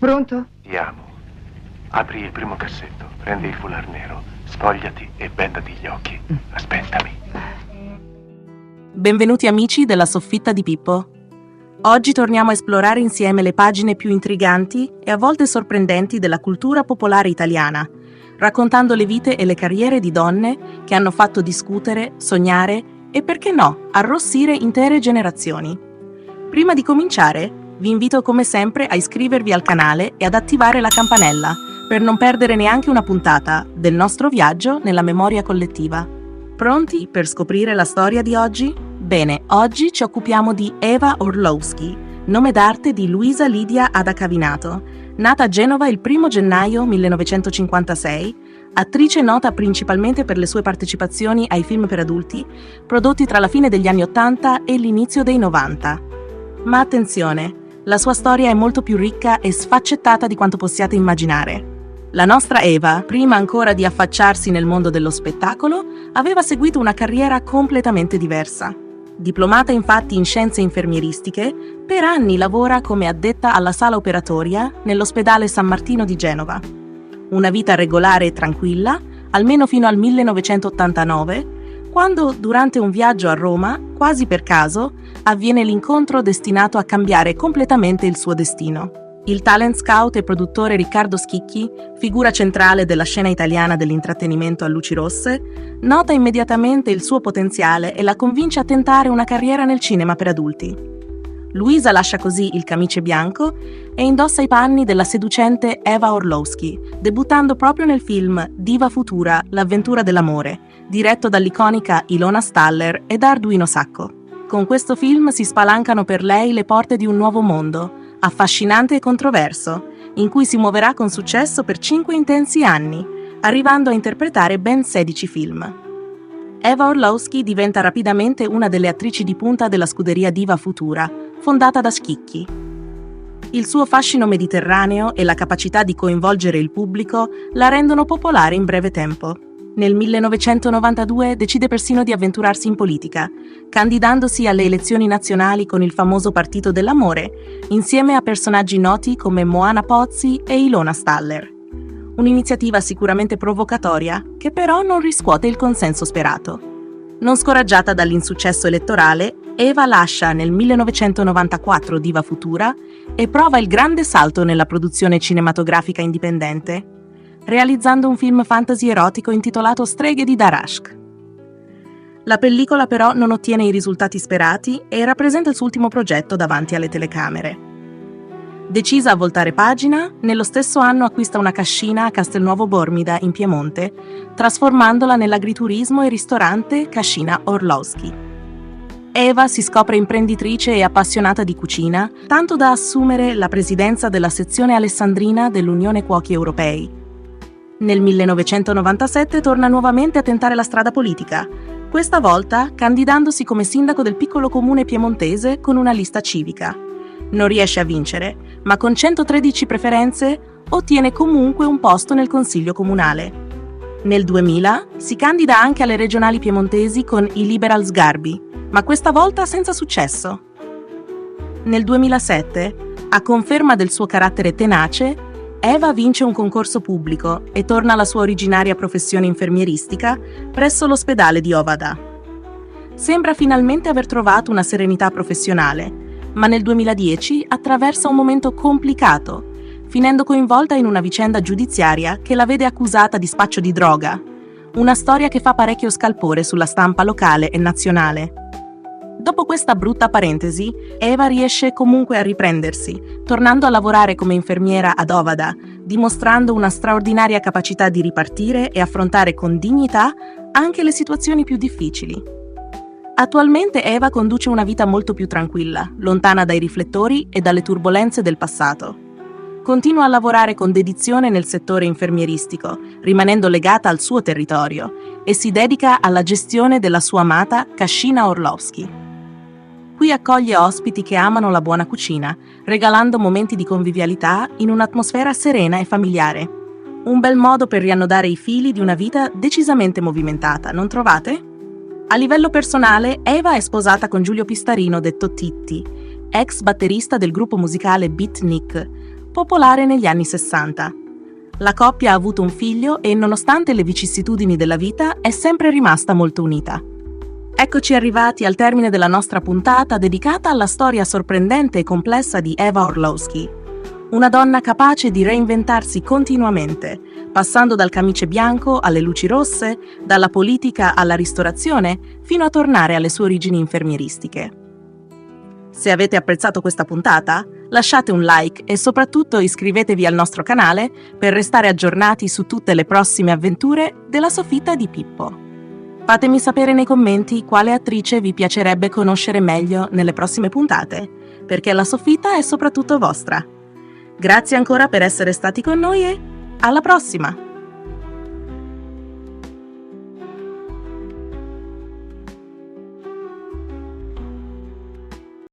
Pronto? Ti amo. Apri il primo cassetto, prendi il foulard nero, sfogliati e bendati gli occhi. Aspettami. Benvenuti amici della Soffitta di Pippo. Oggi torniamo a esplorare insieme le pagine più intriganti e a volte sorprendenti della cultura popolare italiana, raccontando le vite e le carriere di donne che hanno fatto discutere, sognare e, perché no, arrossire intere generazioni. Prima di cominciare, vi invito come sempre a iscrivervi al canale e ad attivare la campanella per non perdere neanche una puntata del nostro viaggio nella memoria collettiva. Pronti per scoprire la storia di oggi? Bene, oggi ci occupiamo di Eva Orlowski, nome d'arte di Luisa Lidia Ada Cavinato, nata a Genova il 1 gennaio 1956, attrice nota principalmente per le sue partecipazioni ai film per adulti, prodotti tra la fine degli anni 80 e l'inizio dei 90. Ma attenzione, la sua storia è molto più ricca e sfaccettata di quanto possiate immaginare. La nostra Eva, prima ancora di affacciarsi nel mondo dello spettacolo, aveva seguito una carriera completamente diversa. Diplomata infatti in scienze infermieristiche, per anni lavora come addetta alla sala operatoria nell'ospedale San Martino di Genova. Una vita regolare e tranquilla, almeno fino al 1989, quando, durante un viaggio a Roma, quasi per caso, avviene l'incontro destinato a cambiare completamente il suo destino. Il talent scout e produttore Riccardo Schicchi, figura centrale della scena italiana dell'intrattenimento a luci rosse, nota immediatamente il suo potenziale e la convince a tentare una carriera nel cinema per adulti. Luisa lascia così il camice bianco e indossa i panni della seducente Eva Orlowski, debuttando proprio nel film Diva Futura, l'avventura dell'amore, diretto dall'iconica Ilona Staller e da Arduino Sacco. Con questo film si spalancano per lei le porte di un nuovo mondo, affascinante e controverso, in cui si muoverà con successo per 5 intensi anni, arrivando a interpretare ben 16 film. Eva Orlowski diventa rapidamente una delle attrici di punta della scuderia Diva Futura, fondata da Schicchi. Il suo fascino mediterraneo e la capacità di coinvolgere il pubblico la rendono popolare in breve tempo. Nel 1992 decide persino di avventurarsi in politica, candidandosi alle elezioni nazionali con il famoso Partito dell'Amore, insieme a personaggi noti come Moana Pozzi e Ilona Staller. Un'iniziativa sicuramente provocatoria, che però non riscuote il consenso sperato. Non scoraggiata dall'insuccesso elettorale, Eva lascia nel 1994 Diva Futura e prova il grande salto nella produzione cinematografica indipendente, realizzando un film fantasy erotico intitolato Streghe di Darashk. La pellicola però non ottiene i risultati sperati e rappresenta il suo ultimo progetto davanti alle telecamere. Decisa a voltare pagina, nello stesso anno acquista una cascina a Castelnuovo Bormida, in Piemonte, trasformandola nell'agriturismo e ristorante Cascina Orlowski. Eva si scopre imprenditrice e appassionata di cucina, tanto da assumere la presidenza della sezione alessandrina dell'Unione Cuochi Europei. Nel 1997 torna nuovamente a tentare la strada politica, questa volta candidandosi come sindaco del piccolo comune piemontese con una lista civica. Non riesce a vincere, ma con 113 preferenze ottiene comunque un posto nel consiglio comunale. Nel 2000 si candida anche alle regionali piemontesi con i Liberal Sgarbi, ma questa volta senza successo. Nel 2007, a conferma del suo carattere tenace, Eva vince un concorso pubblico e torna alla sua originaria professione infermieristica presso l'ospedale di Ovada. Sembra finalmente aver trovato una serenità professionale, ma nel 2010 attraversa un momento complicato, finendo coinvolta in una vicenda giudiziaria che la vede accusata di spaccio di droga, una storia che fa parecchio scalpore sulla stampa locale e nazionale. Dopo questa brutta parentesi, Eva riesce comunque a riprendersi, tornando a lavorare come infermiera ad Ovada, dimostrando una straordinaria capacità di ripartire e affrontare con dignità anche le situazioni più difficili. Attualmente Eva conduce una vita molto più tranquilla, lontana dai riflettori e dalle turbolenze del passato. Continua a lavorare con dedizione nel settore infermieristico, rimanendo legata al suo territorio, e si dedica alla gestione della sua amata Cascina Orlowski. Qui accoglie ospiti che amano la buona cucina, regalando momenti di convivialità in un'atmosfera serena e familiare. Un bel modo per riannodare i fili di una vita decisamente movimentata, non trovate? A livello personale, Eva è sposata con Giulio Pistarino, detto Titti, ex batterista del gruppo musicale Beatnik, popolare negli anni 60. La coppia ha avuto un figlio e, nonostante le vicissitudini della vita, è sempre rimasta molto unita. Eccoci arrivati al termine della nostra puntata dedicata alla storia sorprendente e complessa di Eva Orlowski, una donna capace di reinventarsi continuamente, passando dal camice bianco alle luci rosse, dalla politica alla ristorazione, fino a tornare alle sue origini infermieristiche. Se avete apprezzato questa puntata, lasciate un like e soprattutto iscrivetevi al nostro canale per restare aggiornati su tutte le prossime avventure della soffitta di Pippo. Fatemi sapere nei commenti quale attrice vi piacerebbe conoscere meglio nelle prossime puntate, perché la soffitta è soprattutto vostra. Grazie ancora per essere stati con noi e alla prossima!